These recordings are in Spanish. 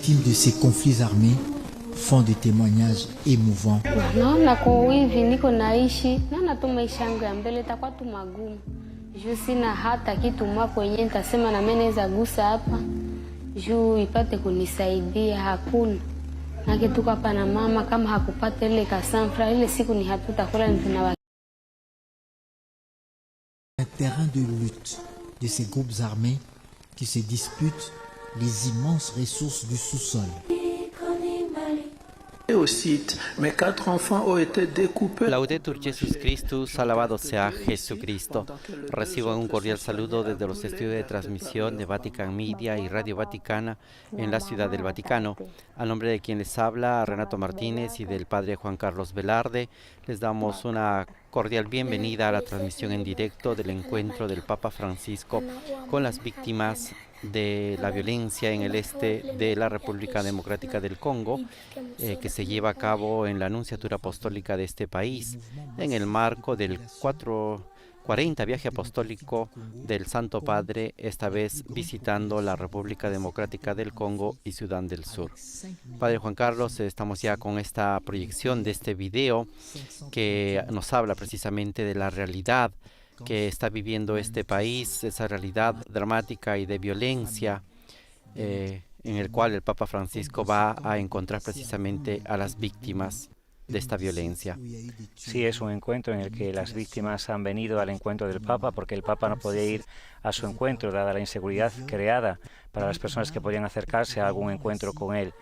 victimes de ces conflits armés font des témoignages émouvants. Naona kwa hivi niko naishi, naona tu maisha yangu ya mbele itakuwa tu magumu. Juu sina hata kitu mwa kwenye nitasema na mimi naweza gusa hapa. Juu ipate kunisaidia hakuna. Na kitu hapa na mama kama hakupata ile kasanfra ile siku ni hatutakula nituna. Un terrain de lutte de ces groupes armés qui se disputent les immenses ressources du sous-sol. Au site, mes 4 enfants ont été découpés. Laudetur Jesus Christus, alabado sea Jesucristo. Recibo un cordial saludo desde los estudios de transmisión de Vatican Media y Radio Vaticana en la Ciudad del Vaticano. A nombre de quien les habla, Renato Martínez, y del Padre Juan Carlos Velarde, les damos una cordial bienvenida a la transmisión en directo del encuentro del Papa Francisco con las víctimas de la violencia en el este de la República Democrática del Congo, que se lleva a cabo en la Nunciatura Apostólica de este país, en el marco del 40 viaje apostólico del Santo Padre, esta vez visitando la República Democrática del Congo y Sudán del Sur. Padre Juan Carlos, estamos ya con esta proyección de este video que nos habla precisamente de la realidad que está viviendo este país, esa realidad dramática y de violencia en el cual el Papa Francisco va a encontrar precisamente a las víctimas de esta violencia. Sí, es un encuentro en el que las víctimas han venido al encuentro del Papa porque el Papa no podía ir a su encuentro dada la inseguridad creada para las personas que podían acercarse a algún encuentro con él.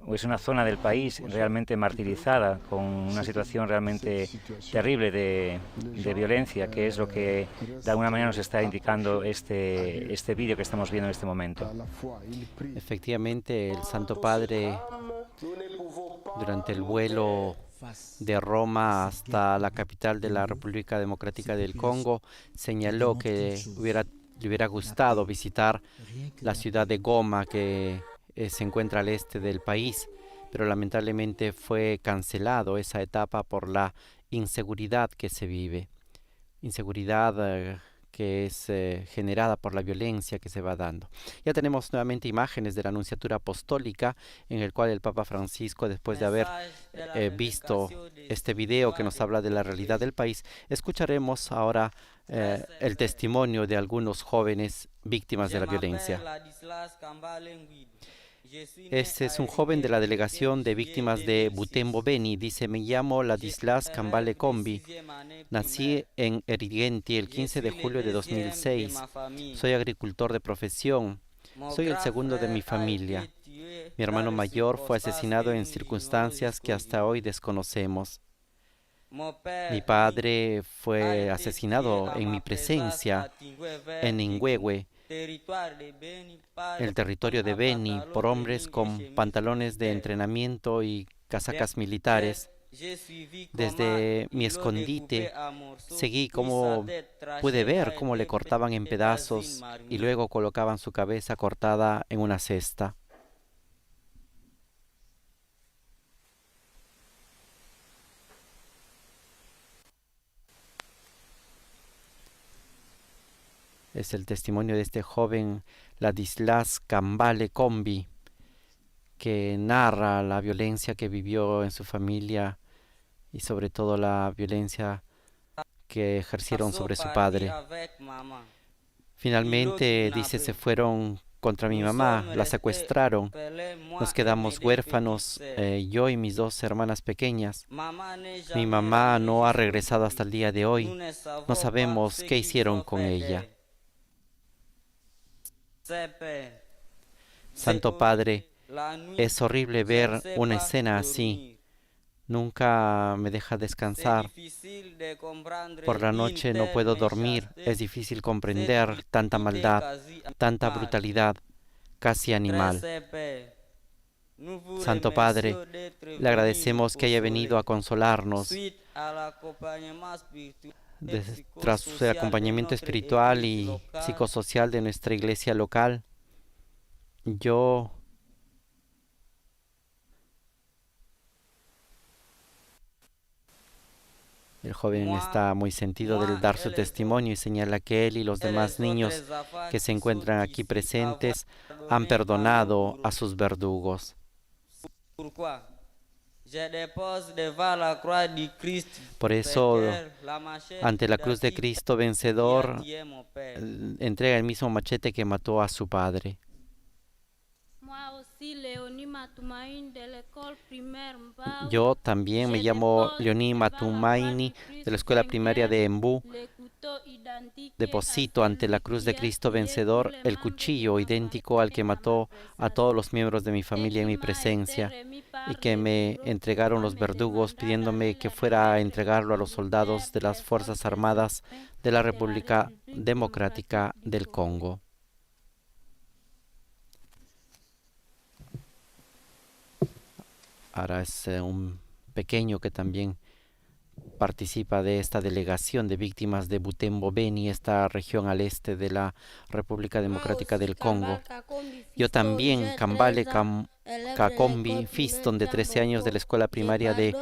Es una zona del país realmente martirizada, con una situación realmente terrible de violencia, que es lo que de alguna manera nos está indicando este vídeo que estamos viendo en este momento. Efectivamente, el Santo Padre, durante el vuelo de Roma hasta la capital de la República Democrática del Congo, señaló que le hubiera gustado visitar la ciudad de Goma, que se encuentra al este del país, pero lamentablemente fue cancelado esa etapa por la inseguridad que se vive, inseguridad que es generada por la violencia que se va dando. Ya tenemos nuevamente imágenes de la Nunciatura Apostólica, en el cual el Papa Francisco, después de haber visto este video que nos habla de la realidad del país, escucharemos ahora el testimonio de algunos jóvenes víctimas de la violencia. Este es un joven de la delegación de víctimas de Butembo Beni. Dice: me llamo Ladislas Kambale Kombi. Nací en Erigenti el 15 de julio de 2006. Soy agricultor de profesión. Soy el segundo de mi familia. Mi hermano mayor fue asesinado en circunstancias que hasta hoy desconocemos. Mi padre fue asesinado en mi presencia en Ingwegwe, el territorio de Beni, por hombres con pantalones de entrenamiento y casacas militares. Desde mi escondite pude ver cómo le cortaban en pedazos y luego colocaban su cabeza cortada en una cesta. Es el testimonio de este joven Ladislas Kambale Kombi, que narra la violencia que vivió en su familia y sobre todo la violencia que ejercieron sobre su padre. Finalmente, dice, se fueron contra mi mamá, la secuestraron. Nos quedamos huérfanos, yo y mis 2 hermanas pequeñas. Mi mamá no ha regresado hasta el día de hoy. No sabemos qué hicieron con ella. Santo Padre, es horrible ver una escena así. Nunca me deja descansar. Por la noche no puedo dormir. Es difícil comprender tanta maldad, tanta brutalidad, casi animal. Santo Padre, le agradecemos que haya venido a consolarnos. Tras el acompañamiento espiritual y psicosocial de nuestra iglesia local, yo El joven está muy sentido del dar su testimonio y señala que él y los demás niños que se encuentran aquí presentes han perdonado a sus verdugos. Por eso, ante la cruz de Cristo vencedor, entrega el mismo machete que mató a su padre. Yo también me llamo Leoní Matumaini, de la escuela primaria de Embú. Deposito ante la cruz de Cristo vencedor el cuchillo idéntico al que mató a todos los miembros de mi familia en mi presencia y que me entregaron los verdugos pidiéndome que fuera a entregarlo a los soldados de las Fuerzas Armadas de la República Democrática del Congo. Ahora es un pequeño que también participa de esta delegación de víctimas de Butembo Beni, esta región al este de la República Democrática del Congo. Yo también, Kambale Kakombi Fiston, de 13 años, de la escuela primaria de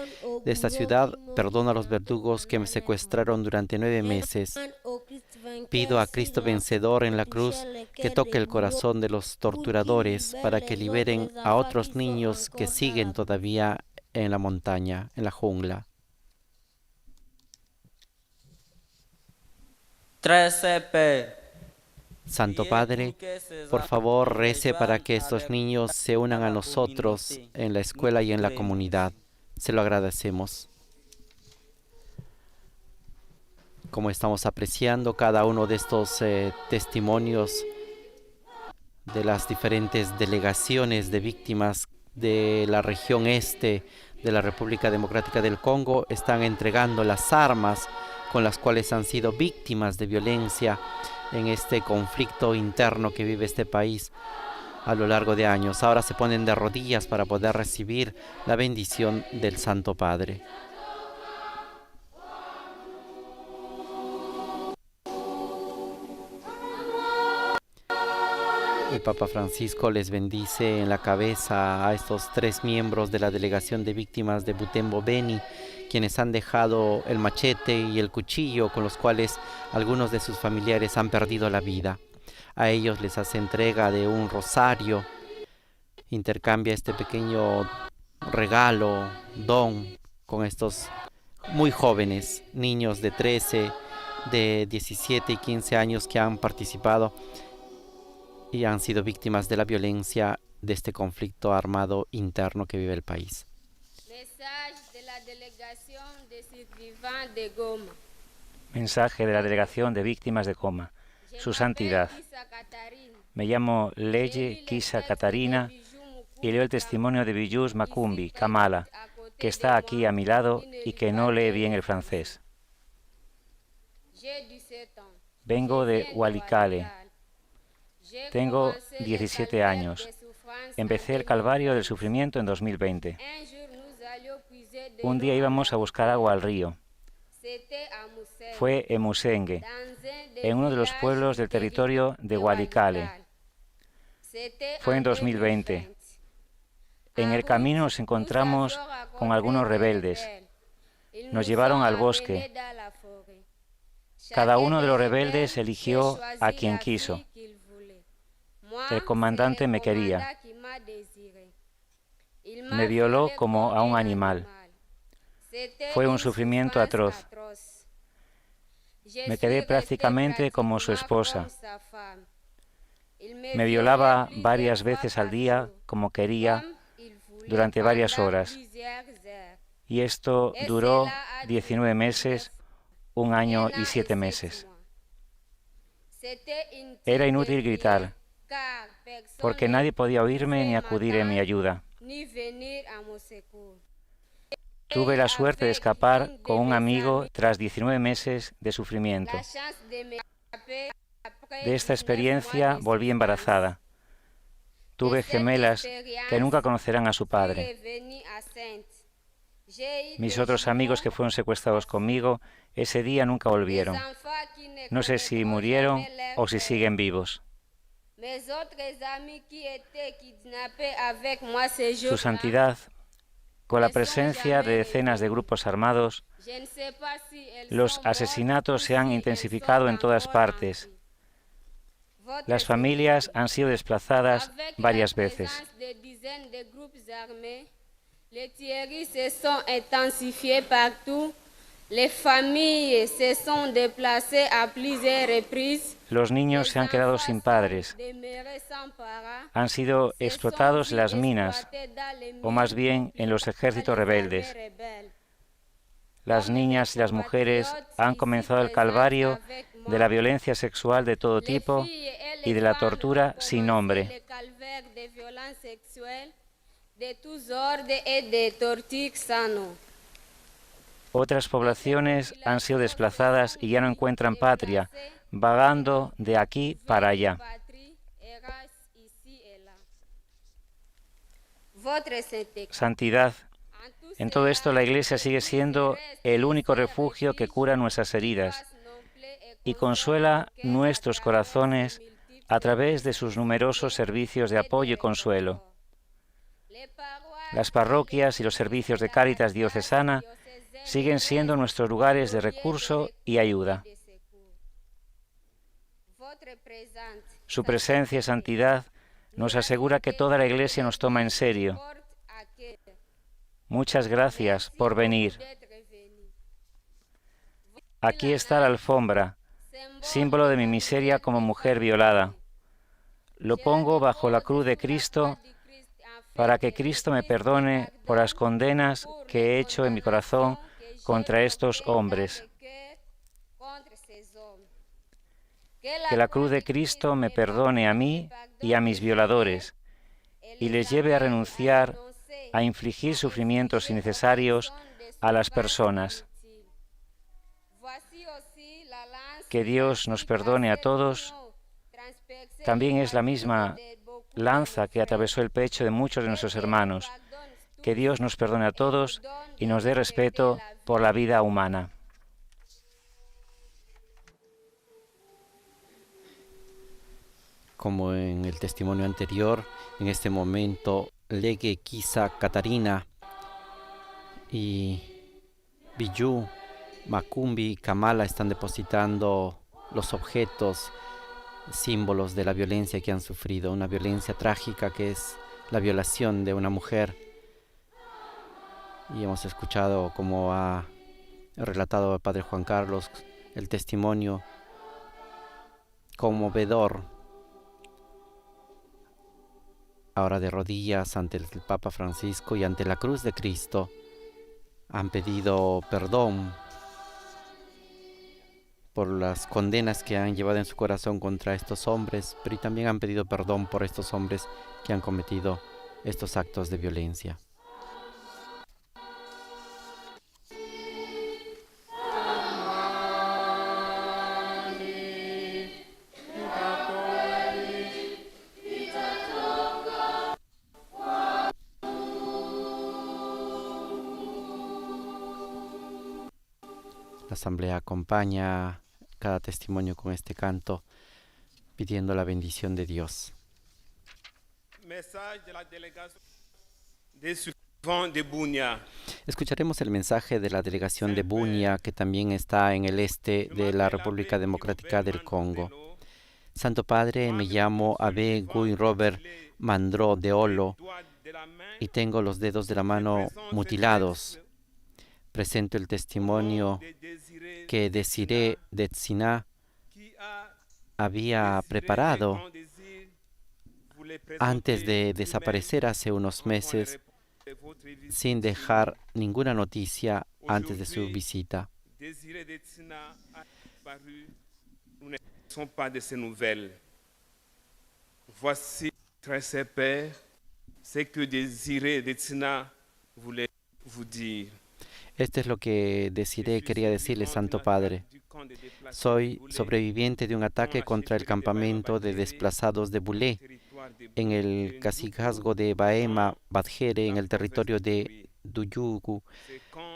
esta ciudad, perdono a los verdugos que me secuestraron durante 9 meses. Pido a Cristo vencedor en la cruz que toque el corazón de los torturadores para que liberen a otros niños que siguen todavía en la montaña, en la jungla. Santo Padre, por favor, rece para que estos niños se unan a nosotros en la escuela y en la comunidad. Se lo agradecemos. Como estamos apreciando cada uno de estos testimonios de las diferentes delegaciones de víctimas de la región este de la República Democrática del Congo, están entregando las armas con las cuales han sido víctimas de violencia en este conflicto interno que vive este país a lo largo de años. Ahora se ponen de rodillas para poder recibir la bendición del Santo Padre. El Papa Francisco les bendice en la cabeza a estos 3 miembros de la delegación de víctimas de Butembo Beni, quienes han dejado el machete y el cuchillo con los cuales algunos de sus familiares han perdido la vida. A ellos les hace entrega de un rosario, intercambia este pequeño regalo, don, con estos muy jóvenes, niños de 13, de 17 y 15 años que han participado y han sido víctimas de la violencia de este conflicto armado interno que vive el país. Mensaje de la delegación de víctimas de Goma. Su Santidad. Me llamo Leye Kisa Catarina y leo el testimonio de Bijus Makumbi Kamala, que está aquí a mi lado y que no lee bien el francés. Vengo de Walikale. Tengo 17 años. Empecé el calvario del sufrimiento en 2020. Un día íbamos a buscar agua al río. Fue en Musenge, en uno de los pueblos del territorio de Walikale. Fue en 2020. En el camino nos encontramos con algunos rebeldes. Nos llevaron al bosque. Cada uno de los rebeldes eligió a quien quiso. El comandante me quería. Me violó como a un animal. Fue un sufrimiento atroz. Me quedé prácticamente como su esposa. Me violaba varias veces al día, como quería, durante varias horas. Y esto duró 19 meses, 1 año y 7 meses. Era inútil gritar, porque nadie podía oírme ni acudir en mi ayuda. Tuve la suerte de escapar con un amigo tras 19 meses de sufrimiento. De esta experiencia volví embarazada. Tuve gemelas que nunca conocerán a su padre. Mis otros amigos que fueron secuestrados conmigo, ese día nunca volvieron. No sé si murieron o si siguen vivos. Su Santidad, Con la presencia de decenas de grupos armados, los asesinatos se han intensificado en todas partes. Las familias han sido desplazadas varias veces. Les tueries se sont intensifiées partout. Les familles se sont déplacées à plusieurs reprises. Los niños se han quedado sin padres. Han sido explotados en las minas, o más bien en los ejércitos rebeldes. Las niñas y las mujeres han comenzado el calvario de la violencia sexual de todo tipo y de la tortura sin nombre. Otras poblaciones han sido desplazadas y ya no encuentran patria, vagando de aquí para allá. Santidad. En todo esto la Iglesia sigue siendo el único refugio que cura nuestras heridas y consuela nuestros corazones a través de sus numerosos servicios de apoyo y consuelo. Las parroquias y los servicios de Cáritas diocesana siguen siendo nuestros lugares de recurso y ayuda. Su presencia y santidad nos asegura que toda la Iglesia nos toma en serio. Muchas gracias por venir. Aquí está la alfombra, símbolo de mi miseria como mujer violada. Lo pongo bajo la cruz de Cristo para que Cristo me perdone por las condenas que he hecho en mi corazón contra estos hombres. Que la cruz de Cristo me perdone a mí y a mis violadores y les lleve a renunciar a infligir sufrimientos innecesarios a las personas. Que Dios nos perdone a todos. También es la misma lanza que atravesó el pecho de muchos de nuestros hermanos. Que Dios nos perdone a todos y nos dé respeto por la vida humana. Como en el testimonio anterior, en este momento, Lege, Kisa, Catarina y Biyu, Macumbi y Kamala están depositando los objetos, símbolos de la violencia que han sufrido, una violencia trágica que es la violación de una mujer. Y hemos escuchado, como ha relatado el Padre Juan Carlos, el testimonio conmovedor. Ahora de rodillas ante el Papa Francisco y ante la cruz de Cristo, han pedido perdón por las condenas que han llevado en su corazón contra estos hombres, pero también han pedido perdón por estos hombres que han cometido estos actos de violencia. La asamblea acompaña cada testimonio con este canto, pidiendo la bendición de Dios. Escucharemos el mensaje de la delegación de Bunia, que también está en el este de la República Democrática del Congo. Santo Padre, me llamo Abe Guy Robert Mandro de Olo y tengo los dedos de la mano mutilados. Presento el testimonio que Desiré de Tzina había preparado antes de desaparecer hace unos meses, sin dejar ninguna noticia antes de su visita. Voici, très cher Père, ce que Désiré de Tzina voulait vous dire. Esto es lo que quería decirle, Santo Padre. Soy sobreviviente de un ataque contra el campamento de desplazados de Bulé, en el cacicazgo de Baema, Badjere, en el territorio de Duyugu,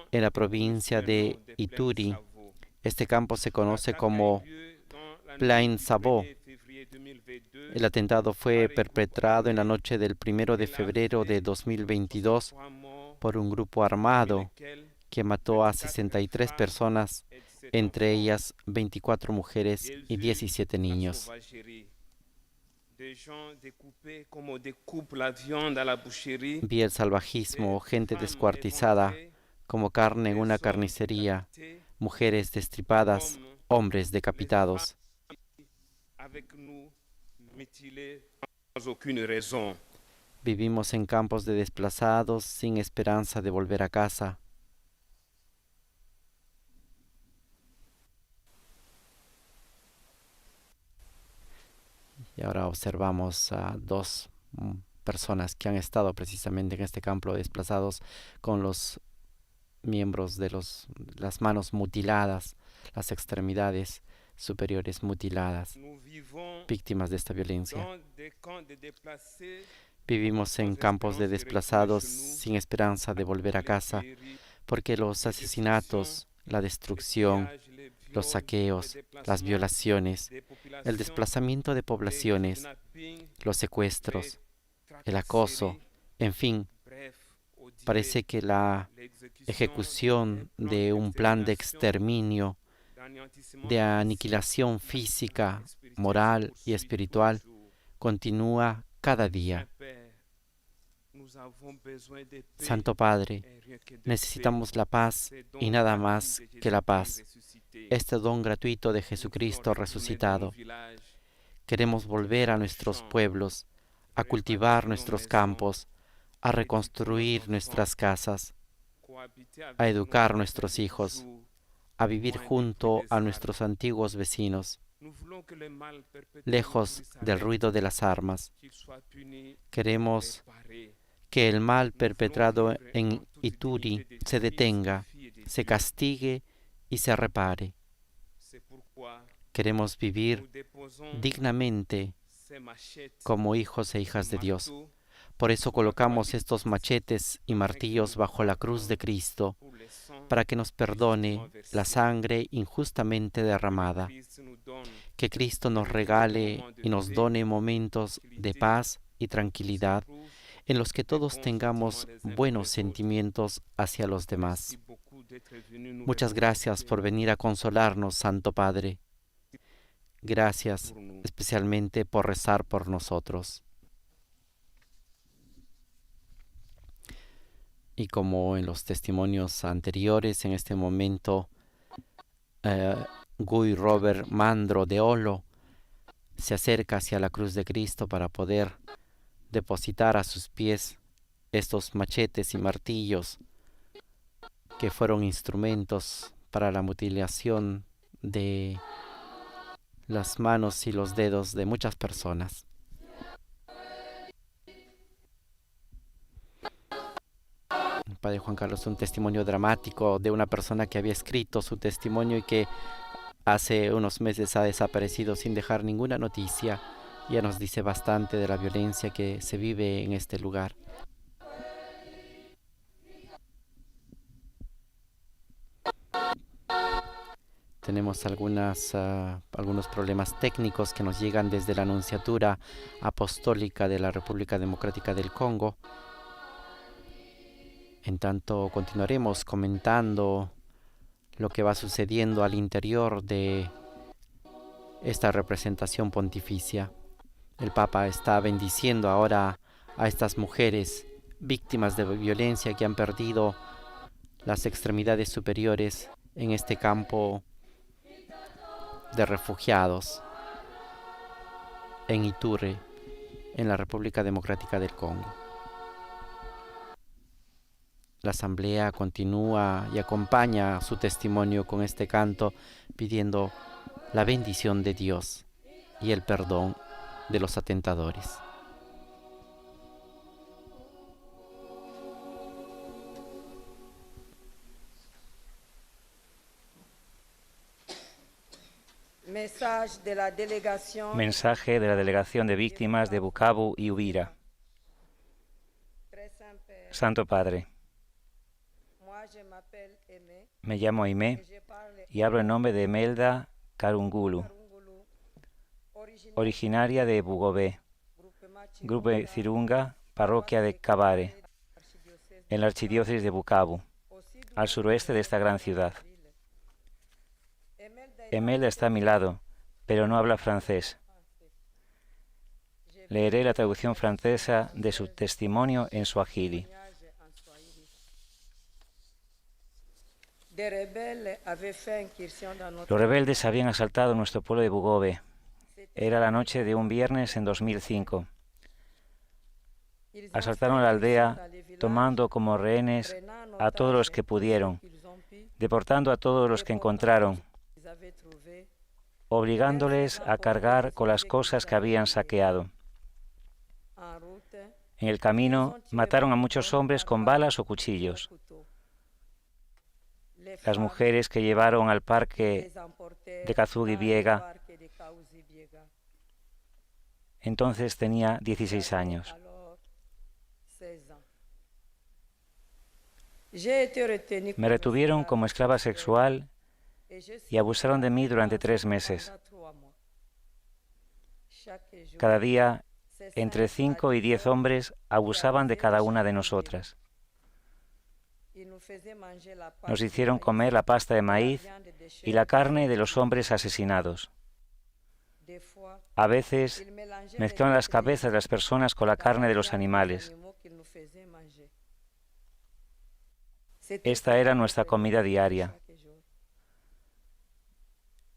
en la provincia de Ituri. Este campo se conoce como Plain Sabo. El atentado fue perpetrado en la noche del 1 de febrero de 2022 por un grupo armado que mató a 63 personas, entre ellas 24 mujeres y 17 niños. Vi el salvajismo, gente descuartizada como carne en una carnicería, mujeres destripadas, hombres decapitados. Vivimos en campos de desplazados sin esperanza de volver a casa. Y ahora observamos a dos personas que han estado precisamente en este campo de desplazados con los miembros de las manos mutiladas, las extremidades superiores mutiladas, víctimas de esta violencia. Vivimos en campos de desplazados sin esperanza de volver a casa, porque los asesinatos, la destrucción, los saqueos, las violaciones, el desplazamiento de poblaciones, los secuestros, el acoso, en fin, parece que la ejecución de un plan de exterminio, de aniquilación física, moral y espiritual continúa cada día. Santo Padre, necesitamos la paz y nada más que la paz, este don gratuito de Jesucristo resucitado. Queremos volver a nuestros pueblos, a cultivar nuestros campos, a reconstruir nuestras casas, a educar nuestros hijos, a vivir junto a nuestros antiguos vecinos, lejos del ruido de las armas. Queremos que el mal perpetrado en Ituri se detenga, se castigue y se repare. Queremos vivir dignamente como hijos e hijas de Dios. Por eso colocamos estos machetes y martillos bajo la cruz de Cristo, para que nos perdone la sangre injustamente derramada. Que Cristo nos regale y nos done momentos de paz y tranquilidad, en los que todos tengamos buenos sentimientos hacia los demás. Muchas gracias por venir a consolarnos, Santo Padre. Gracias especialmente por rezar por nosotros. Y como en los testimonios anteriores, en este momento, Guy Robert Mandro de Olo se acerca hacia la cruz de Cristo para poder depositar a sus pies estos machetes y martillos que fueron instrumentos para la mutilación de las manos y los dedos de muchas personas. Padre Juan Carlos, un testimonio dramático de una persona que había escrito su testimonio y que hace unos meses ha desaparecido sin dejar ninguna noticia. Ya nos dice bastante de la violencia que se vive en este lugar. Tenemos algunos problemas técnicos que nos llegan desde la Nunciatura Apostólica de la República Democrática del Congo. En tanto, continuaremos comentando lo que va sucediendo al interior de esta representación pontificia. El Papa está bendiciendo ahora a estas mujeres víctimas de violencia que han perdido las extremidades superiores en este campo de refugiados en Ituri, en la República Democrática del Congo. La asamblea continúa y acompaña su testimonio con este canto, pidiendo la bendición de Dios y el perdón de los atentadores. Mensaje de la Delegación de Víctimas de Bukavu y Uvira. Santo Padre, me llamo Aimé y hablo en nombre de Melda Karungulu, originaria de Bugobé, Grupo Cirunga, parroquia de Kabare, en la archidiócesis de Bukavu, al suroeste de esta gran ciudad. Emelda está a mi lado, pero no habla francés. Leeré la traducción francesa de su testimonio en suajili. Los rebeldes habían asaltado nuestro pueblo de Bugove. Era la noche de un viernes en 2005. Asaltaron la aldea, tomando como rehenes a todos los que pudieron, deportando a todos los que encontraron, obligándoles a cargar con las cosas que habían saqueado. En el camino mataron a muchos hombres con balas o cuchillos. Las mujeres que llevaron al parque de Kazugi Biega, entonces tenía 16 años. Me retuvieron como esclava sexual y abusaron de mí durante 3 meses. Cada día, entre 5 y 10 hombres abusaban de cada una de nosotras. Nos hicieron comer la pasta de maíz y la carne de los hombres asesinados. A veces mezclaban las cabezas de las personas con la carne de los animales. Esta era nuestra comida diaria.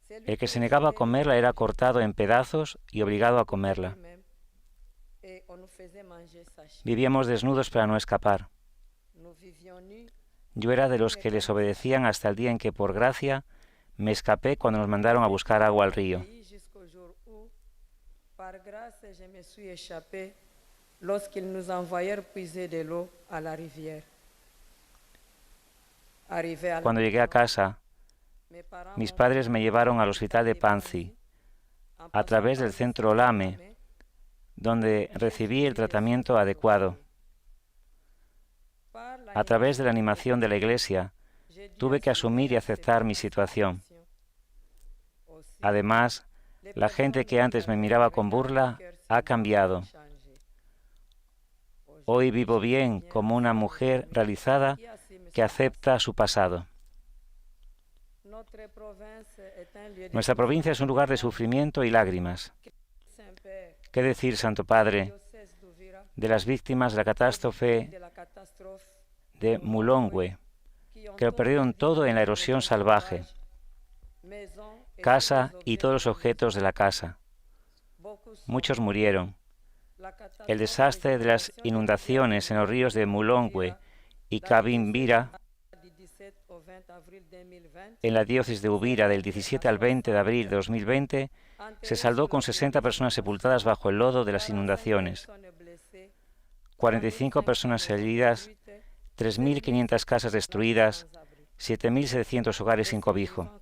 El que se negaba a comerla era cortado en pedazos y obligado a comerla. Vivíamos desnudos para no escapar. Yo era de los que les obedecían hasta el día en que, por gracia, me escapé cuando nos mandaron a buscar agua al río. Cuando llegué a casa, mis padres me llevaron al hospital de Panzi, a través del centro Lame, donde recibí el tratamiento adecuado. A través de la animación de la Iglesia, tuve que asumir y aceptar mi situación. Además, la gente que antes me miraba con burla ha cambiado. Hoy vivo bien como una mujer realizada que acepta su pasado. Nuestra provincia es un lugar de sufrimiento y lágrimas. ¿Qué decir, Santo Padre, de las víctimas de la catástrofe de Mulongwe, que lo perdieron todo en la erosión salvaje? Casa y todos los objetos de la casa. Muchos murieron. El desastre de las inundaciones en los ríos de Mulongwe y Kabimbira, en la diócesis de Uvira del 17 al 20 de abril de 2020, se saldó con 60 personas sepultadas bajo el lodo de las inundaciones, 45 personas heridas, 3.500 casas destruidas, 7.700 hogares sin cobijo.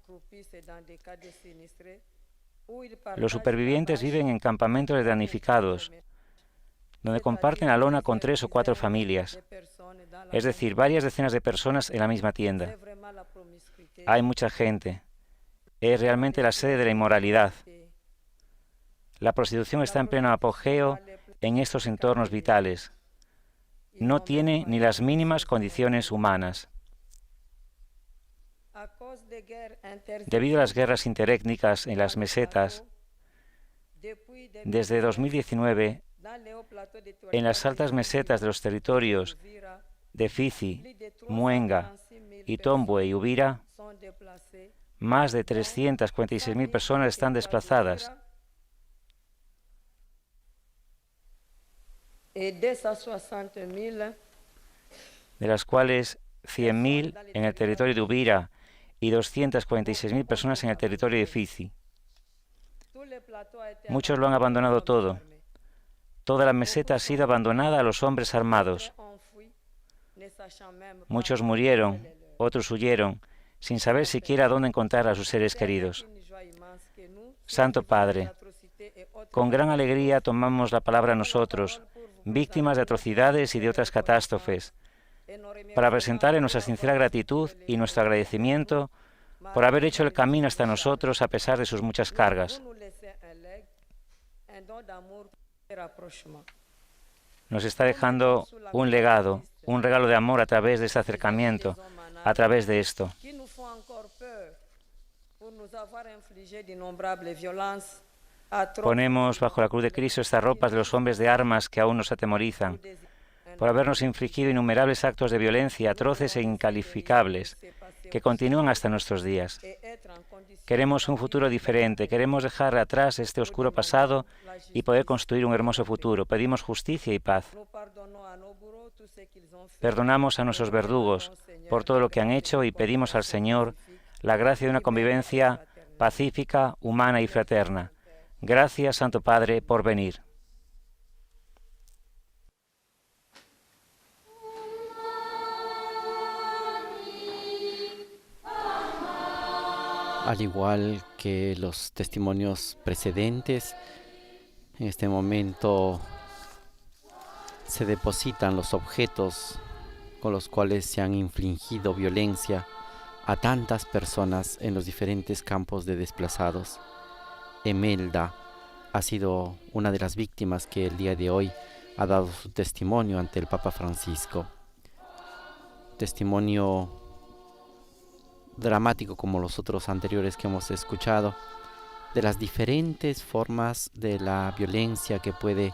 Los supervivientes viven en campamentos damnificados, donde comparten la lona con 3 o 4 familias, es decir, varias decenas de personas en la misma tienda. Hay mucha gente. Es realmente la sede de la inmoralidad. La prostitución está en pleno apogeo en estos entornos vitales. No tiene ni las mínimas condiciones humanas. Debido a las guerras interétnicas en las mesetas, desde 2019, en las altas mesetas de los territorios de Fizi, Muenga, Itombwe y Uvira, más de 346.000 personas están desplazadas. De las cuales 100.000 en el territorio de Uvira y 246.000 personas en el territorio de Fizi. Muchos lo han abandonado todo. Toda la meseta ha sido abandonada a los hombres armados. Muchos murieron, otros huyeron, sin saber siquiera dónde encontrar a sus seres queridos. Santo Padre, con gran alegría tomamos la palabra nosotros, víctimas de atrocidades y de otras catástrofes, para presentarle nuestra sincera gratitud y nuestro agradecimiento por haber hecho el camino hasta nosotros a pesar de sus muchas cargas. Nos está dejando un legado un regalo de amor a través de este acercamiento, a través de esto. Ponemos bajo la cruz de Cristo estas ropas de los hombres de armas que aún nos atemorizan, por habernos infligido innumerables actos de violencia atroces e incalificables, que continúan hasta nuestros días. Queremos un futuro diferente, queremos dejar atrás este oscuro pasado y poder construir un hermoso futuro. Pedimos justicia y paz. Perdonamos a nuestros verdugos por todo lo que han hecho y pedimos al Señor la gracia de una convivencia pacífica, humana y fraterna. Gracias, Santo Padre, por venir. Al igual que los testimonios precedentes, en este momento se depositan los objetos con los cuales se han infligido violencia a tantas personas en los diferentes campos de desplazados. Emelda ha sido una de las víctimas que el día de hoy ha dado su testimonio ante el Papa Francisco. Testimonio dramático como los otros anteriores que hemos escuchado, de las diferentes formas de la violencia que puede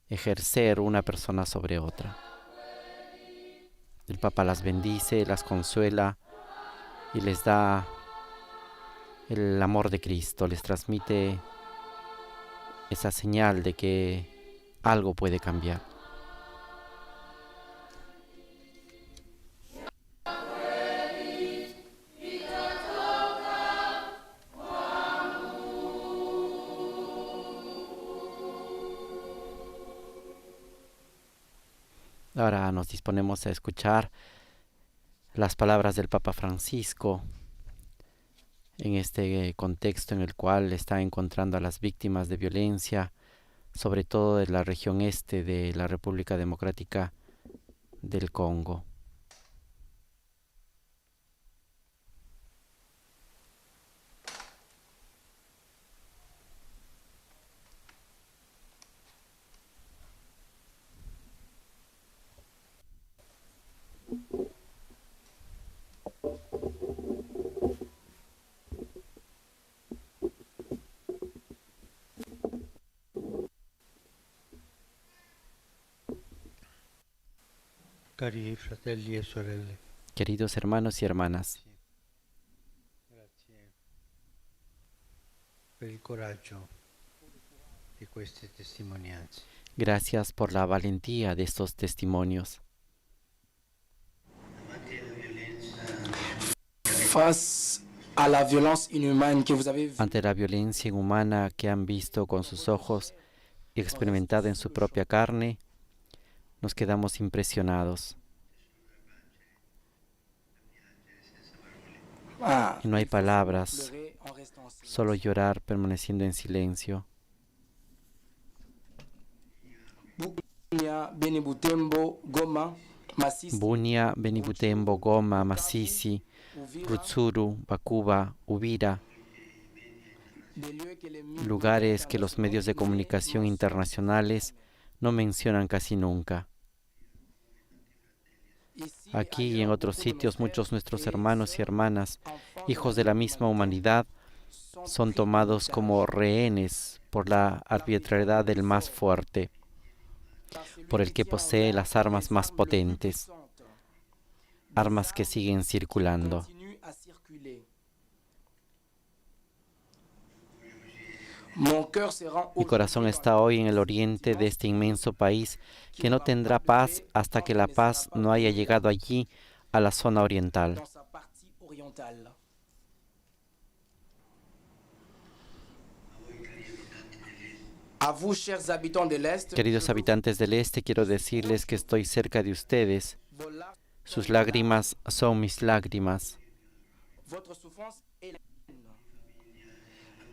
ejercer una persona sobre otra. El Papa las bendice, las consuela y les da el amor de Cristo, les transmite esa señal de que algo puede cambiar. Ahora nos disponemos a escuchar las palabras del Papa Francisco en este contexto en el cual está encontrando a las víctimas de violencia, sobre todo de la región este de la República Democrática del Congo. Cari fratelli e sorelle, Queridos hermanos y hermanas, grazie per il coraggio di queste testimonianze. gracias por la valentía de estos testimonios. Face à la violence inhumaine que vous avez vue, Ante la violencia inhumana que han visto con sus ojos y experimentado en su propia carne, nos quedamos impresionados. Y no hay palabras, pleurer en restant en silence. solo llorar permaneciendo en silencio. Bunia, Beni Butembo, Goma, Masisi, Bunia, Benibutembo, Goma, Masisi, Uvira, Rutsuru, Bakuba, Uvira, des lieux que les médias lugares que los medios de comunicación internacionales no mencionan casi nunca. ici et Aquí y en ailleurs, otros beaucoup de nos sitios, muchos frères nuestros et hermanos y sœurs, hermanas, enfants hijos de la misma humanidad, son pris tomados en como otage rehenes por la arbitrariedad del más fuerte, par celui por el que tient en posee main las armas les más armes les plus potentes, puissantes, armas que siguen circulando. continuent à circuler. Mon cœur se rend Mi corazón aujourd'hui está hoy en el oriente de este inmenso país que no tendrá paz hasta que la paz no haya llegado allí, a la zona oriental. dans sa partie orientale. A vous, chers habitants de l'Est, Queridos je veux habitantes del este, quiero decirles que estoy cerca de ustedes. vos larmes, Sus lágrimas son mis lágrimas. votre souffrance est la mienne.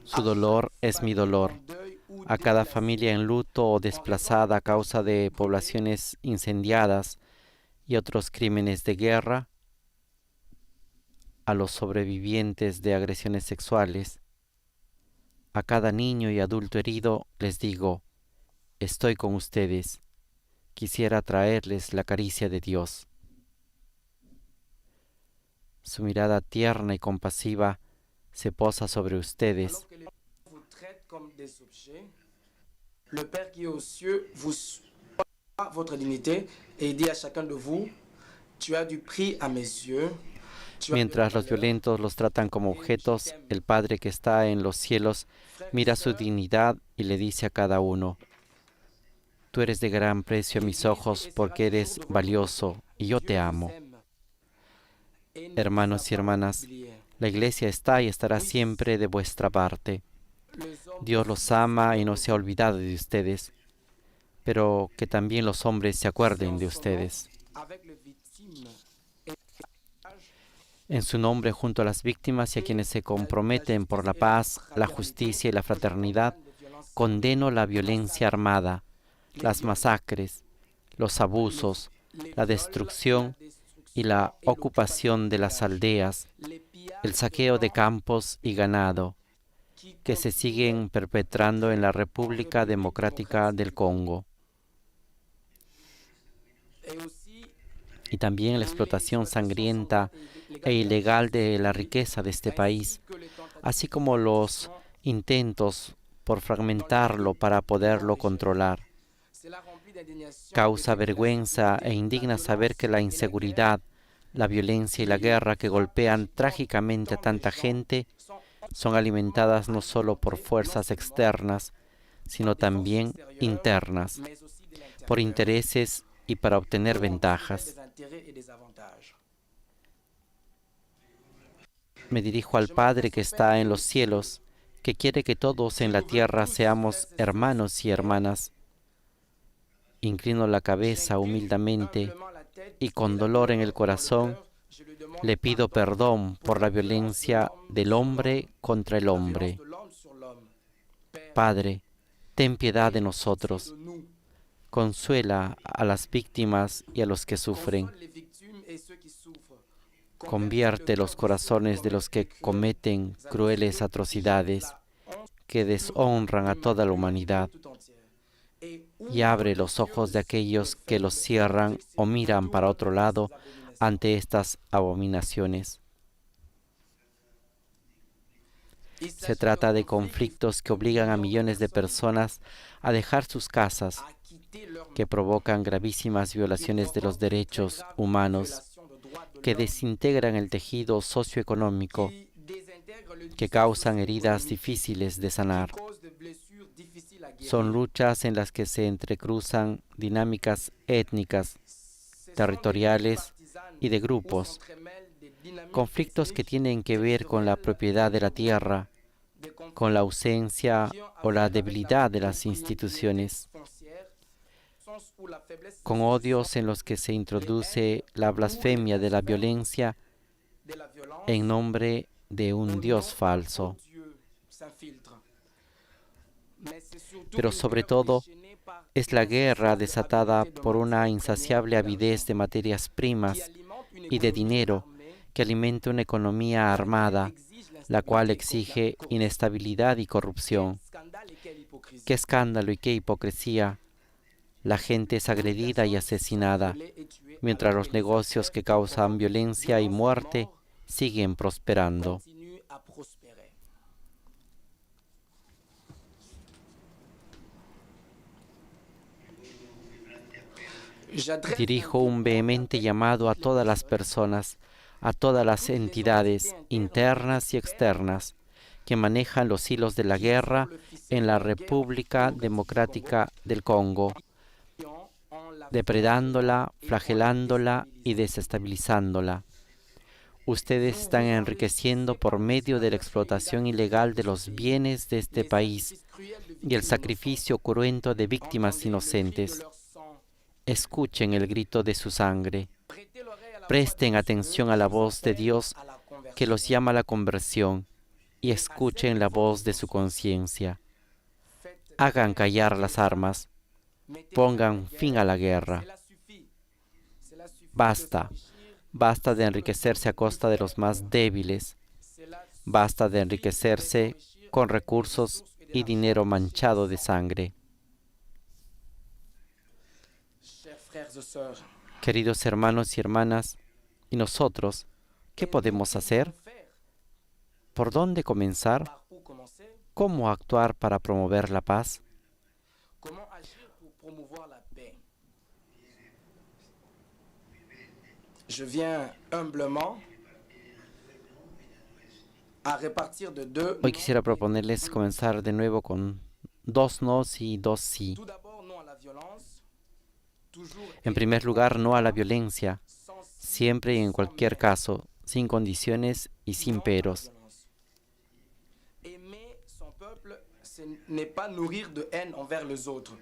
Su dolor es mi dolor. En deuil ou A cada déplacée, familia en luto o desplazada a causa de poblaciones incendiadas y otros crímenes de guerra, a los sobrevivientes de agresiones sexuales, a cada niño y adulto herido les digo, estoy con ustedes. quisiera traerles la caricia de Dios. Su mirada tierna y compasiva se posa sobre ustedes. Alors que les gens vous traitent comme des objets, le Père qui est aux cieux vous soigne votre dignité et dit à chacun de vous, tu as du prix à mes yeux. Tu as de Mientras la los valeur. violentos los tratan como objetos, el Padre que está en los cielos mira su dignidad y le dice a cada uno: tú eres de gran precio a mis ojos porque eres valioso y yo te amo. Hermanos y hermanas, la Iglesia está y estará siempre de vuestra parte. Dios los ama y no se ha olvidado de ustedes, pero que también los hombres se acuerden de ustedes. En su nombre, junto a las víctimas y a quienes se comprometen por la paz, la justicia y la fraternidad, condeno la violencia armada, las masacres, los abusos, la destrucción y la ocupación de las aldeas, el saqueo de campos y ganado, que se siguen perpetrando en la República Democrática del Congo. Y también la explotación sangrienta e ilegal de la riqueza de este país, así como los intentos por fragmentarlo para poderlo controlar. Causa vergüenza e indigna saber que la inseguridad, la violencia y la guerra que golpean trágicamente a tanta gente son alimentadas no solo por fuerzas externas, sino también internas, por intereses y para obtener ventajas. Me dirijo al Padre que está en los cielos, que quiere que todos en la tierra seamos hermanos y hermanas. Inclino la cabeza humildemente y con dolor en el corazón le pido perdón por la violencia del hombre contra el hombre. Padre, ten piedad de nosotros. Consuela a las víctimas y a los que sufren. Convierte los corazones de los que cometen crueles atrocidades que deshonran a toda la humanidad, y abre los ojos de aquellos que los cierran o miran para otro lado ante estas abominaciones. Se trata de conflictos que obligan a millones de personas a dejar sus casas, que provocan gravísimas violaciones de los derechos humanos, que desintegran el tejido socioeconómico, que causan heridas difíciles de sanar. Son luchas en las que se entrecruzan dinámicas étnicas, territoriales y de grupos, conflictos que tienen que ver con la propiedad de la tierra, con la ausencia o la debilidad de las instituciones, con odios en los que se introduce la blasfemia de la violencia en nombre de un Dios falso. Pero sobre todo, es la guerra desatada por una insaciable avidez de materias primas y de dinero que alimenta una economía armada, la cual exige inestabilidad y corrupción. ¡Qué escándalo y qué hipocresía! La gente es agredida y asesinada, mientras los negocios que causan violencia y muerte siguen prosperando. Dirijo un vehemente llamado a todas las personas, a todas las entidades internas y externas que manejan los hilos de la guerra en la República Democrática del Congo, depredándola, flagelándola y desestabilizándola. Ustedes están enriqueciendo por medio de la explotación ilegal de los bienes de este país y el sacrificio cruento de víctimas inocentes. Escuchen el grito de su sangre. Presten atención a la voz de Dios que los llama a la conversión y escuchen la voz de su conciencia. Hagan callar las armas. Pongan fin a la guerra. Basta. Basta de enriquecerse a costa de los más débiles. Basta de enriquecerse con recursos y dinero manchado de sangre. frères et sœurs, Queridos hermanos y hermanas, ¿y nosotros qué podemos hacer? ¿Por dónde comenzar? par où commencer? ¿Cómo actuar para promover la paz? Comment agir pour promouvoir la paix? Je viens humblement à repartir de deux. Hoy quisiera proponerles comenzar de nuevo con 2 nos y 2 sí. Tout d'abord, non à la violence. Toujours En primer lugar, no a la violencia, siempre y en cualquier caso, sin condiciones y sin peros. aimer son peuple, ce n'est pas nourrir de haine envers les autres.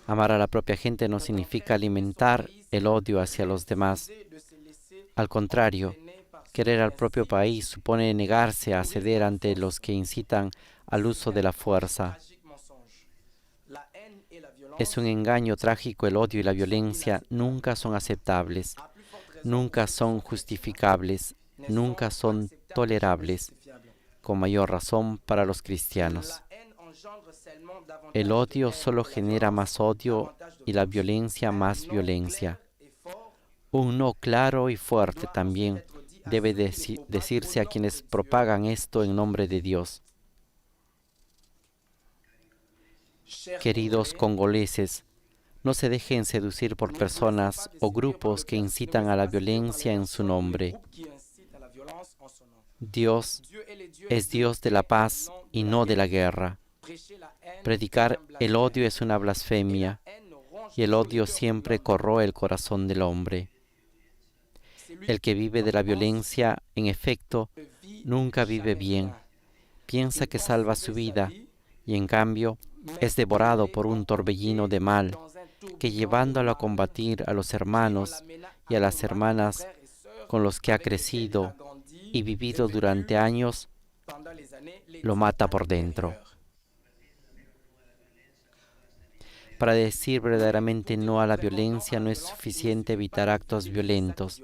Amar a la propia gente no significa alimentar el odio hacia los demás. De se laisser Al contrario, querer al propio país supone negarse a ceder ante los que incitan al uso de la fuerza. tragique mensonge. La haine et la violence, Es un engaño trágico. El odio y la violencia nunca son aceptables, à plus forte raison, nunca son justificables, nunca son tolerables, justifiables. con mayor razón para los cristianos. La haine engendre seulement davantage El de odio haine, solo la genera violence más odio davantage de y la violence. violencia más Non violencia. clair et fort Un no claro y fuerte también debe decirse a quienes propagan esto en nombre de Dios. chers Queridos Congolais, congoleses, no se dejen seducir por personas o grupos que incitan a la violencia en su nombre. qui incite à la violence en son nom. Dios Dieu est le Dieu es Dios de la paz y no de la guerra. prêcher la haine, Predicar c'est un el blasphème. odio es una blasfemia, La haine ronge y el toujours odio le cœur siempre de l'homme. corroe el corazón del hombre. Celui El que vive de la violencia, en efecto, qui vit nunca vive jamais bien. bien. Piensa Il que pense salva sauver su sa vida, vie, y en cambio es devorado por un torbellino de mal, que llevándolo a combatir a los hermanos y a las hermanas con los que ha crecido y vivido durante años, lo mata por dentro. Para decir verdaderamente no a la violencia no es suficiente evitar actos violentos.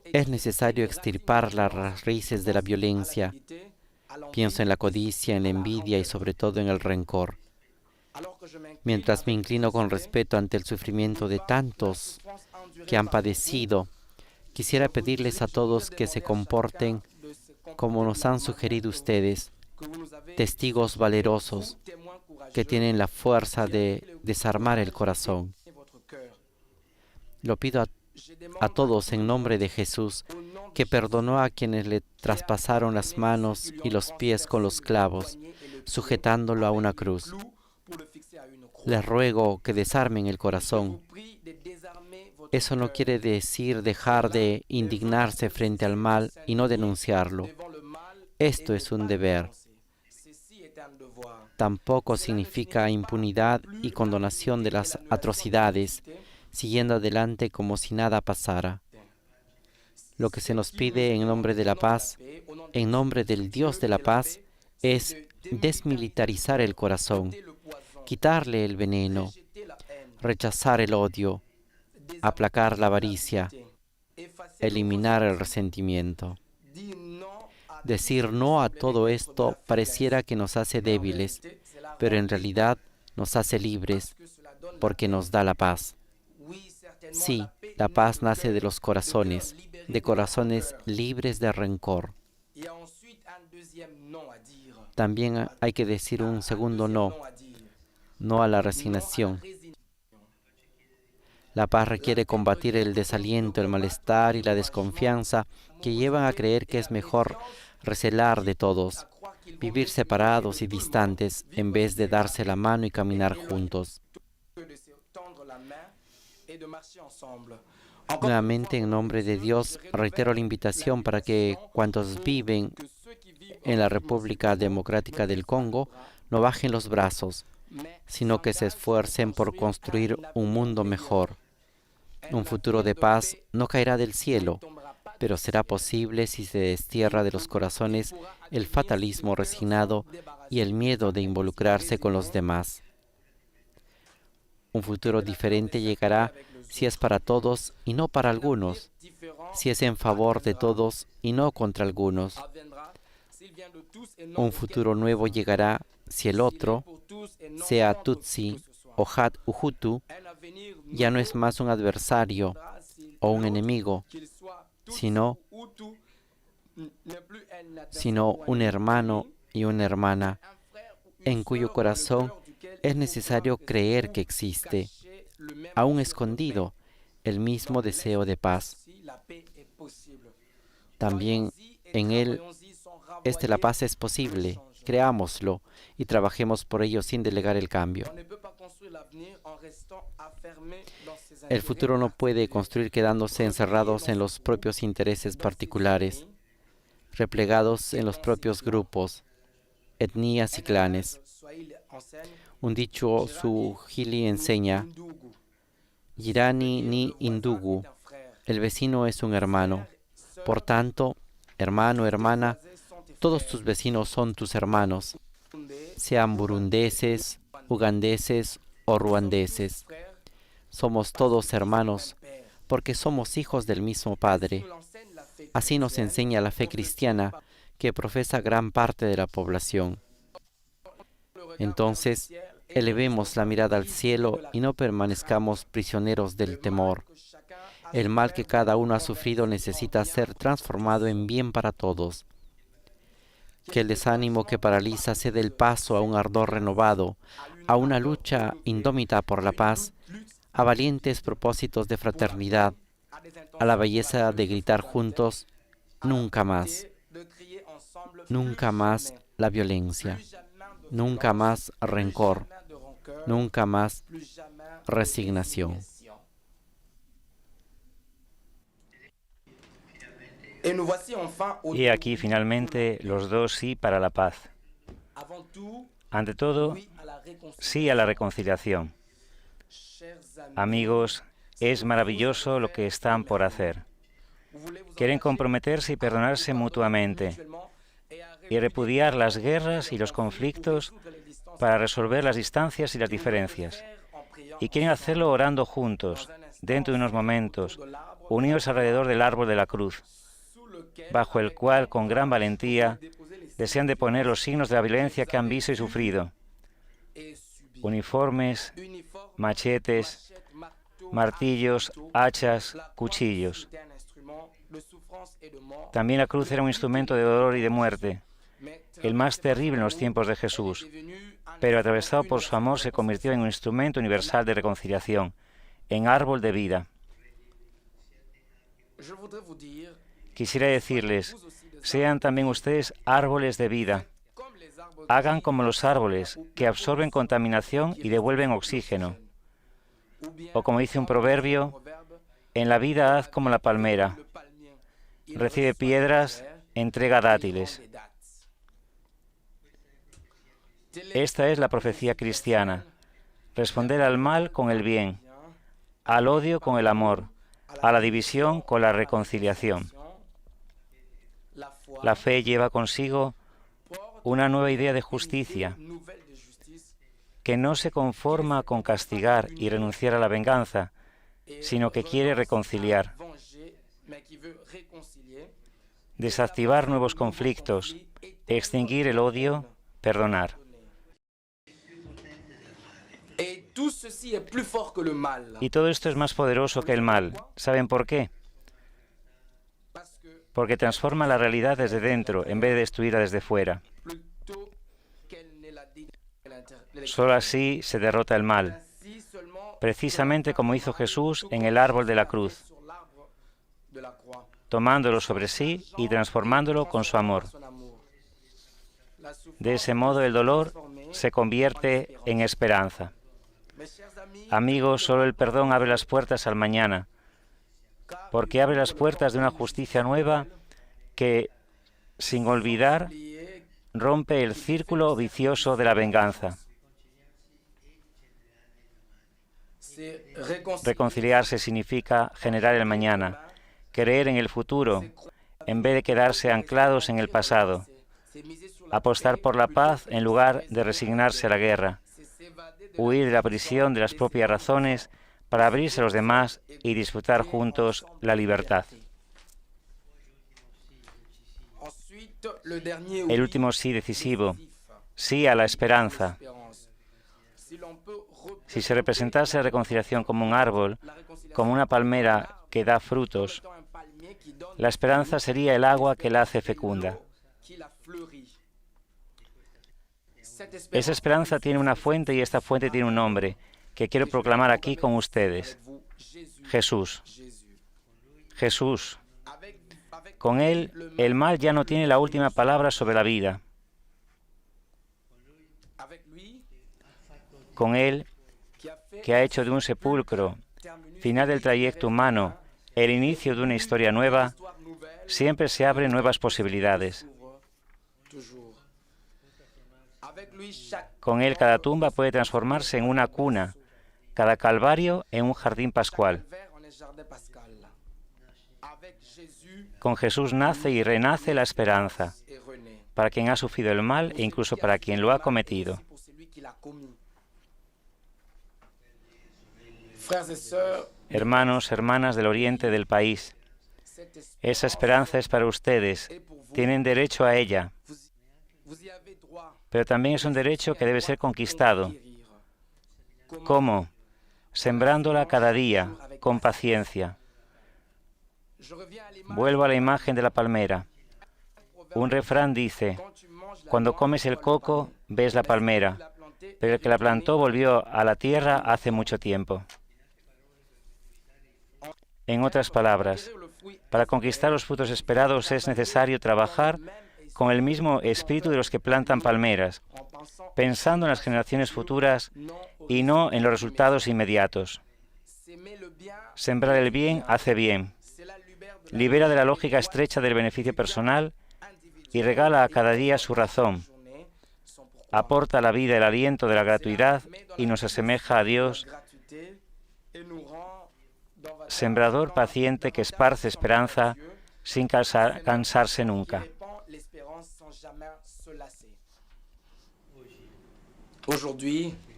Es necesario extirpar las raíces de la violencia. Pienso en la codicia, en la envidia y sobre todo en el rencor. Mientras me inclino con respeto ante el sufrimiento de tantos que han padecido, quisiera pedirles a todos que se comporten como nos han sugerido ustedes, testigos valerosos que tienen la fuerza de desarmar el corazón. Lo pido a todos en nombre de Jesús, que perdonó a quienes le traspasaron las manos y los pies con los clavos, sujetándolo a una cruz. Les ruego que desarmen el corazón. Eso no quiere decir dejar de indignarse frente al mal y no denunciarlo. Esto es un deber. Tampoco significa impunidad y condonación de las atrocidades, siguiendo adelante como si nada pasara. Lo que se nos pide en nombre de la paz, en nombre del Dios de la paz, es desmilitarizar el corazón, quitarle el veneno, rechazar el odio, aplacar la avaricia, eliminar el resentimiento. Decir no a todo esto pareciera que nos hace débiles, pero en realidad nos hace libres, porque nos da la paz. Sí, la paz nace de los corazones, de corazones libres de rencor. También hay que decir un segundo no, no a la resignación. La paz requiere combatir el desaliento, el malestar y la desconfianza que llevan a creer que es mejor recelar de todos, vivir separados y distantes en vez de darse la mano y caminar juntos. Nuevamente, en nombre de Dios, reitero la invitación para que cuantos viven en la República Democrática del Congo no bajen los brazos, sino que se esfuercen por construir un mundo mejor. Un futuro de paz no caerá del cielo, pero será posible si se destierra de los corazones el fatalismo resignado y el miedo de involucrarse con los demás. Un futuro diferente llegará si es para todos y no para algunos, si es en favor de todos y no contra algunos. Un futuro nuevo llegará si el otro, sea Tutsi o Hutu ya no es más un adversario o un enemigo, sino un hermano y una hermana en cuyo corazón es necesario creer que existe, aún escondido, el mismo deseo de paz. También en él, la paz es posible. Creámoslo y trabajemos por ello sin delegar el cambio. El futuro no puede construir quedándose encerrados en los propios intereses particulares, replegados en los propios grupos, etnias y clanes. Un dicho suajili enseña, Jirani ni Indugu, el vecino es un hermano. Por tanto, hermano, hermana, todos tus vecinos son tus hermanos, sean burundeses, ugandeses o ruandeses. Somos todos hermanos porque somos hijos del mismo Padre. Así nos enseña la fe cristiana que profesa gran parte de la población. Entonces, elevemos la mirada al cielo y no permanezcamos prisioneros del temor. El mal que cada uno ha sufrido necesita ser transformado en bien para todos. Que el desánimo que paraliza ceda el paso a un ardor renovado, a una lucha indómita por la paz, a valientes propósitos de fraternidad, a la belleza de gritar juntos, nunca más la violencia, nunca más rencor, nunca más resignación. Y aquí finalmente los dos sí para la paz. Ante todo, sí a la reconciliación. Amigos, es maravilloso lo que están por hacer. Quieren comprometerse y perdonarse mutuamente y repudiar las guerras y los conflictos para resolver las distancias y las diferencias. Y quieren hacerlo orando juntos, dentro de unos momentos, unidos alrededor del árbol de la cruz, bajo el cual, con gran valentía, desean deponer los signos de la violencia que han visto y sufrido. Uniformes, machetes, martillos, hachas, cuchillos. También la cruz era un instrumento de dolor y de muerte, el más terrible en los tiempos de Jesús, pero atravesado por su amor se convirtió en un instrumento universal de reconciliación, en árbol de vida. Quisiera decirles, sean también ustedes árboles de vida. Hagan como los árboles, que absorben contaminación y devuelven oxígeno. O como dice un proverbio, en la vida haz como la palmera. Recibe piedras, entrega dátiles. Esta es la profecía cristiana. Responder al mal con el bien, al odio con el amor, a la división con la reconciliación. La fe lleva consigo una nueva idea de justicia, que no se conforma con castigar y renunciar a la venganza, sino que quiere reconciliar, desactivar nuevos conflictos, extinguir el odio, perdonar. Y todo esto es más poderoso que el mal. ¿Saben por qué? Porque transforma la realidad desde dentro, en vez de destruirla desde fuera. Solo así se derrota el mal, precisamente como hizo Jesús en el árbol de la cruz, tomándolo sobre sí y transformándolo con su amor. De ese modo el dolor se convierte en esperanza. Amigos, solo el perdón abre las puertas al mañana, porque abre las puertas de una justicia nueva que, sin olvidar, rompe el círculo vicioso de la venganza. Reconciliarse significa generar el mañana, creer en el futuro, en vez de quedarse anclados en el pasado, apostar por la paz en lugar de resignarse a la guerra, huir de la prisión de las propias razones para abrirse a los demás y disfrutar juntos la libertad. El último sí decisivo, sí a la esperanza. Si se representase la reconciliación como un árbol, como una palmera que da frutos, la esperanza sería el agua que la hace fecunda. Esa esperanza tiene una fuente y esta fuente tiene un nombre que quiero proclamar aquí con ustedes. Jesús. Jesús. Con Él, el mal ya no tiene la última palabra sobre la vida. Con Él, que ha hecho de un sepulcro, final del trayecto humano, el inicio de una historia nueva, siempre se abren nuevas posibilidades. Con Él cada tumba puede transformarse en una cuna, cada calvario en un jardín pascual. Con Jesús nace y renace la esperanza, para quien ha sufrido el mal e incluso para quien lo ha cometido. Hermanos, hermanas del oriente del país, esa esperanza es para ustedes. Tienen derecho a ella, pero también es un derecho que debe ser conquistado. ¿Cómo? Sembrándola cada día, con paciencia. Vuelvo a la imagen de la palmera. Un refrán dice, cuando comes el coco, ves la palmera, pero el que la plantó volvió a la tierra hace mucho tiempo. En otras palabras, para conquistar los frutos esperados es necesario trabajar con el mismo espíritu de los que plantan palmeras, pensando en las generaciones futuras y no en los resultados inmediatos. Sembrar el bien hace bien, libera de la lógica estrecha del beneficio personal y regala a cada día su razón. Aporta a la vida el aliento de la gratuidad y nos asemeja a Dios, sembrador paciente que esparce esperanza sin cansarse nunca.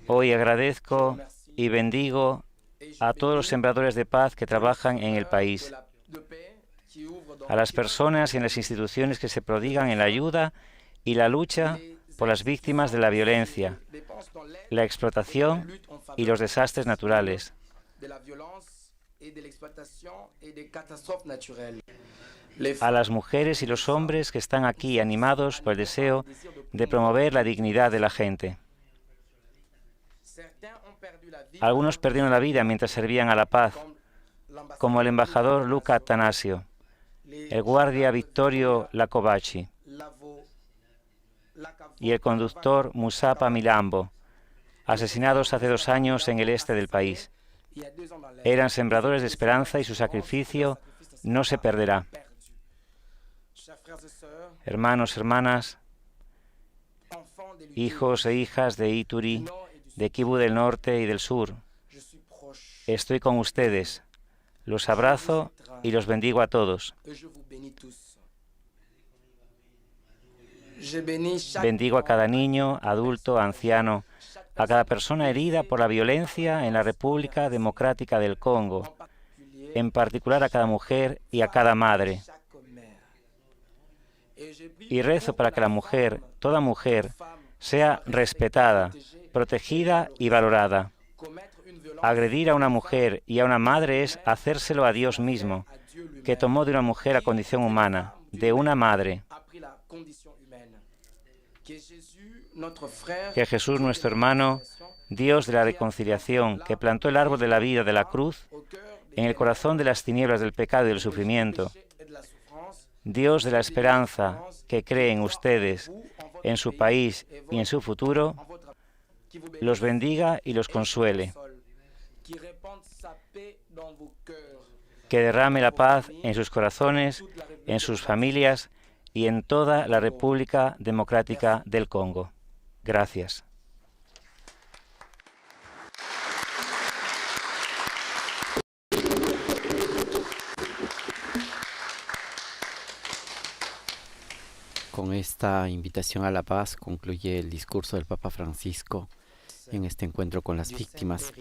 Hoy agradezco y bendigo a todos los sembradores de paz que trabajan en el país, a las personas y en las instituciones que se prodigan en la ayuda y la lucha por las víctimas de la violencia, la explotación y los desastres naturales. A las mujeres y los hombres que están aquí animados por el deseo de promover la dignidad de la gente. Algunos perdieron la vida mientras servían a la paz, como el embajador Luca Attanasio, el guardia Vittorio Lacovacci y el conductor Musapa Milambo, asesinados hace 2 años en el este del país. Eran sembradores de esperanza y su sacrificio no se perderá. Hermanos, hermanas, hijos e hijas de Ituri, de Kivu del norte y del sur, estoy con ustedes, los abrazo y los bendigo a todos. Bendigo a cada niño, adulto, anciano, a cada persona herida por la violencia en la República Democrática del Congo, en particular a cada mujer y a cada madre. Y rezo para que la mujer, toda mujer, sea respetada, protegida y valorada. Agredir a una mujer y a una madre es hacérselo a Dios mismo, que tomó de una mujer la condición humana, de una madre. Que Jesús, nuestro hermano, Dios de la reconciliación, que plantó el árbol de la vida de la cruz en el corazón de las tinieblas del pecado y del sufrimiento, Dios de la esperanza, que cree en ustedes, en su país y en su futuro, los bendiga y los consuele. Que derrame la paz en sus corazones, en sus familias y en toda la República Democrática del Congo. Gracias. Con esta invitación a la paz concluye el discurso del Papa Francisco en este encuentro con las víctimas.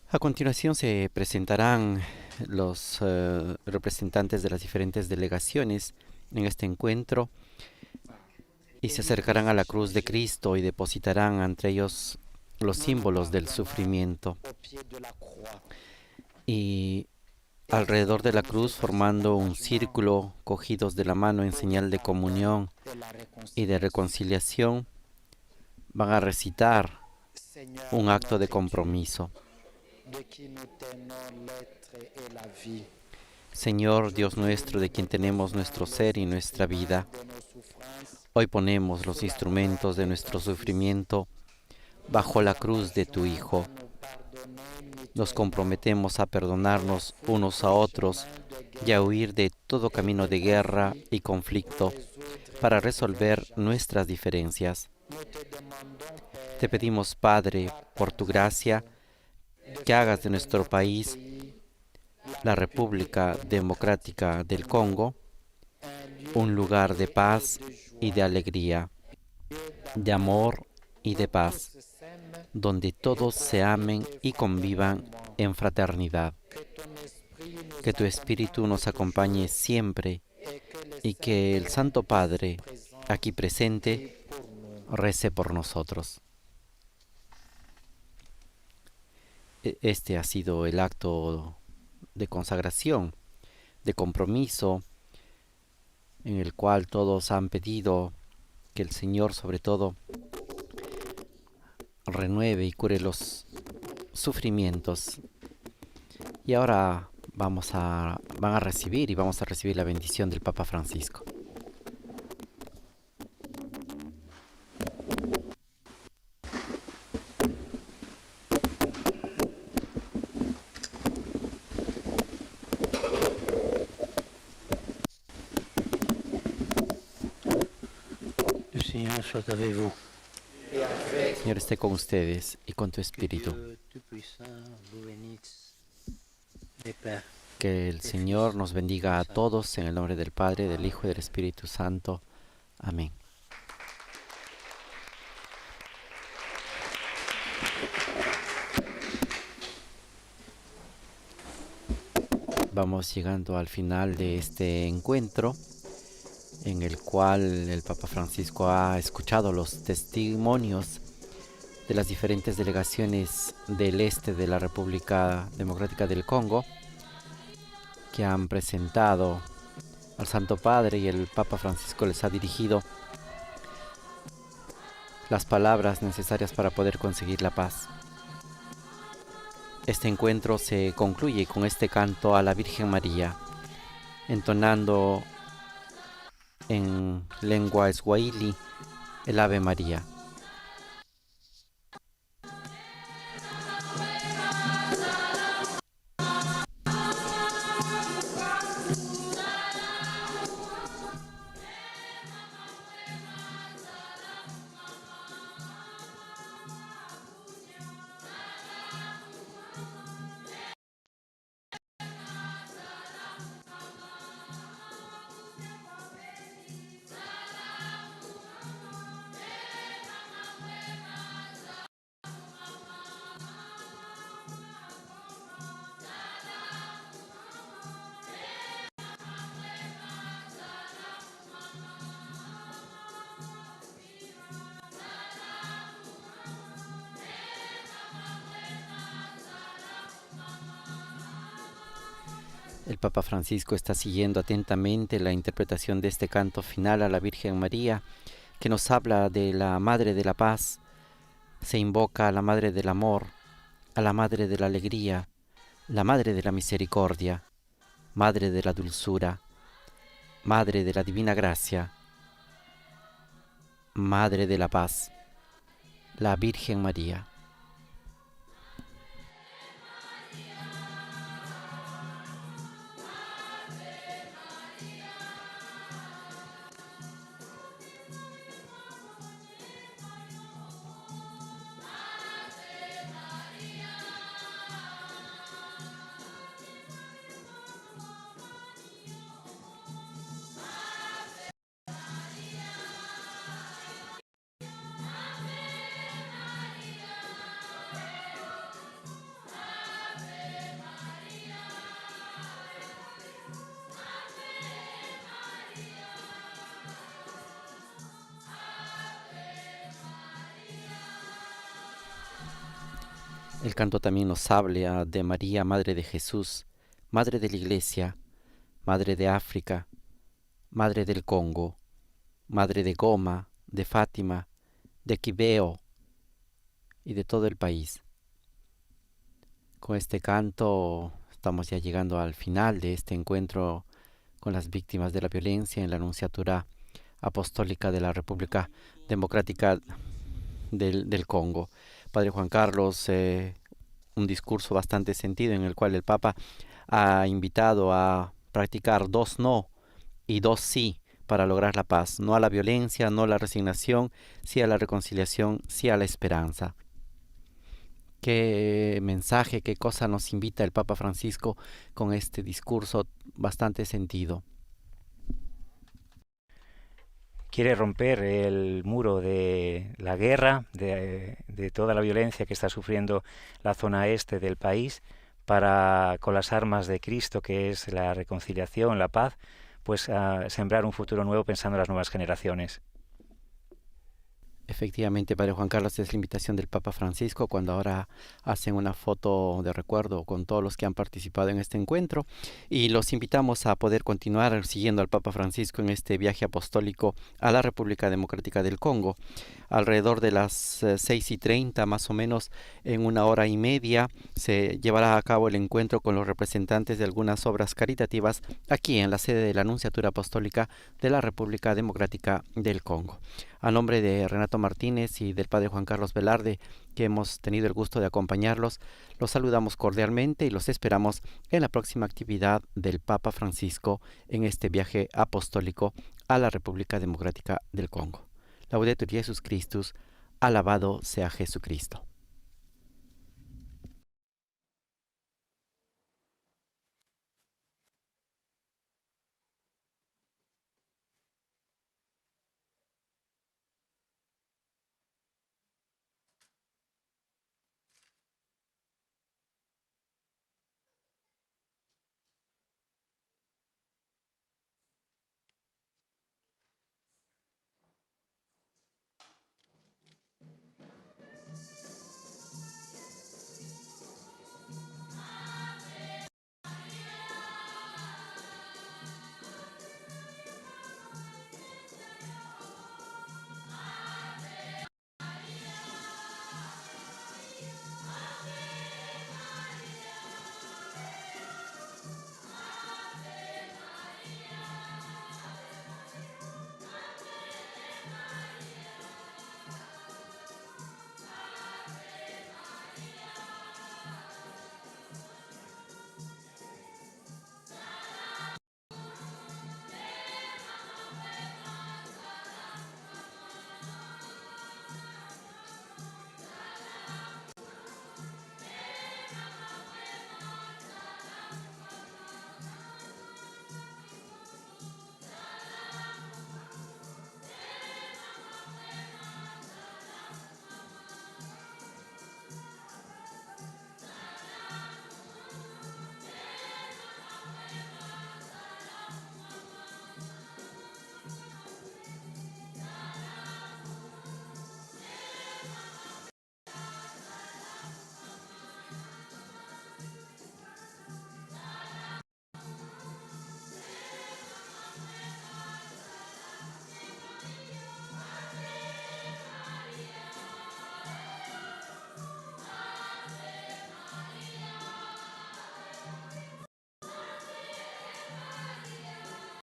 A continuación se presentarán los representantes de las diferentes delegaciones en este encuentro y se acercarán a la cruz de Cristo y depositarán ante ellos los símbolos del sufrimiento y alrededor de la cruz, formando un círculo, cogidos de la mano en señal de comunión y de reconciliación, van a recitar un acto de compromiso. Señor Dios nuestro, de quien tenemos nuestro ser y nuestra vida, hoy ponemos los instrumentos de nuestro sufrimiento bajo la cruz de tu Hijo. Nos comprometemos a perdonarnos unos a otros y a huir de todo camino de guerra y conflicto para resolver nuestras diferencias. Te pedimos, Padre, por tu gracia, que hagas de nuestro país, la República Democrática del Congo, un lugar de paz y de alegría, de amor y de paz, donde todos se amen y convivan en fraternidad. Que tu Espíritu nos acompañe siempre y que el Santo Padre, aquí presente, rece por nosotros. Este ha sido el acto de consagración, de compromiso, en el cual todos han pedido que el Señor, sobre todo, renueve y cure los sufrimientos. Y ahora vamos a recibir la bendición del Papa Francisco. Señor, esté con ustedes y con tu espíritu. Que el Señor nos bendiga a todos en el nombre del Padre, del Hijo y del Espíritu Santo. Amén. Vamos llegando al final de este encuentro, en el cual el Papa Francisco ha escuchado los testimonios de las diferentes delegaciones del este de la República Democrática del Congo, que han presentado al Santo Padre, y el Papa Francisco les ha dirigido las palabras necesarias para poder conseguir la paz. Este encuentro se concluye con este canto a la Virgen María, entonando en lengua swahili el Ave María. El Papa Francisco está siguiendo atentamente la interpretación de este canto final a la Virgen María, que nos habla de la Madre de la Paz. Se invoca a la Madre del Amor, a la Madre de la Alegría, la Madre de la Misericordia, Madre de la Dulzura, Madre de la Divina Gracia, Madre de la Paz, la Virgen María. El canto también nos habla de María, Madre de Jesús, Madre de la Iglesia, Madre de África, Madre del Congo, Madre de Goma, de Fátima, de Quibeo y de todo el país. Con este canto estamos ya llegando al final de este encuentro con las víctimas de la violencia en la Nunciatura Apostólica de la República Democrática del Congo. Padre Juan Carlos, un discurso bastante sentido en el cual el Papa ha invitado a practicar 2 no y 2 sí para lograr la paz. No a la violencia, no a la resignación, sí a la reconciliación, sí a la esperanza. Qué mensaje, qué cosa nos invita el Papa Francisco con este discurso bastante sentido. Quiere romper el muro de la guerra, de toda la violencia que está sufriendo la zona este del país, para, con las armas de Cristo, que es la reconciliación, la paz, pues sembrar un futuro nuevo pensando en las nuevas generaciones. Efectivamente, Padre Juan Carlos, es la invitación del Papa Francisco cuando ahora hacen una foto de recuerdo con todos los que han participado en este encuentro, y los invitamos a poder continuar siguiendo al Papa Francisco en este viaje apostólico a la República Democrática del Congo. Alrededor de las 6:30, más o menos, en 1 hora y media, se llevará a cabo el encuentro con los representantes de algunas obras caritativas aquí en la sede de la Nunciatura Apostólica de la República Democrática del Congo. A nombre de Renato Martínez y del Padre Juan Carlos Velarde, que hemos tenido el gusto de acompañarlos, los saludamos cordialmente y los esperamos en la próxima actividad del Papa Francisco en este viaje apostólico a la República Democrática del Congo. Laudetur Jesus Christus, alabado sea Jesucristo.